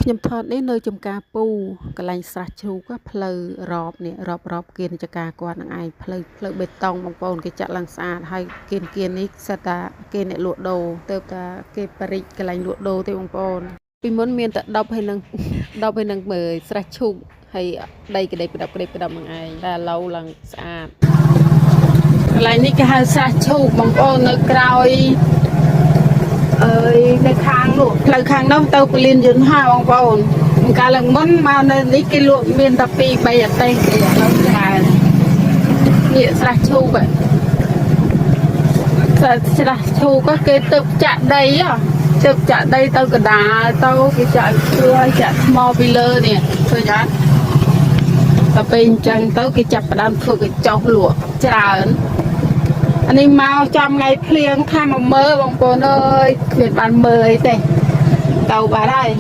ខ្ញុំថតនេះនៅចំការពូកន្លែងស្រះជ្រូកផ្លូវរាប់នេះរាប់គៀនចការគាត់នឹងឯងផ្លូវបេតុងបងប្អូនគេចាក់ឡើងស្អាតហើយគៀននេះសិតតាគេអ្នកលក់ដូរទៅតាគេបរិចកន្លែងលក់ដូរទេបងប្អូនពីមុនមានតែ10ហើយនឹងមើលស្រះឈូកហើយដីក្តីប្រដាប់នឹងឯងតែឥឡូវឡើងស្អាតកន្លែងនេះគេហៅស្រះឈូកបងប្អូននៅក្រោយនៅខាងនោះផ្លូវខាងនោះទៅពលានយន្តហោះបងប្អូនកាលឡើងមុនមកនៅនេះគេលក់មានតែ2 3អតេសទេឥឡូវច្រើននេះស្រះឈូកស្រះឈូកគេទៅចាក់ដីទៅចាក់ដីទៅកដាលទៅគេចាក់ឈើឲ្យចាក់ថ្មពីលើនេះឃើញអត់តែពេលអញ្ចឹងទៅគេចាប់ផ្ដើមធ្វើកញ្ចុះលក់ច្រើនអានេះមកចំថ្ងៃភ្លៀងថាមកមើលបងប្អូនអើយគ្មានបានមើលអីទេទៅបាត់ហើយ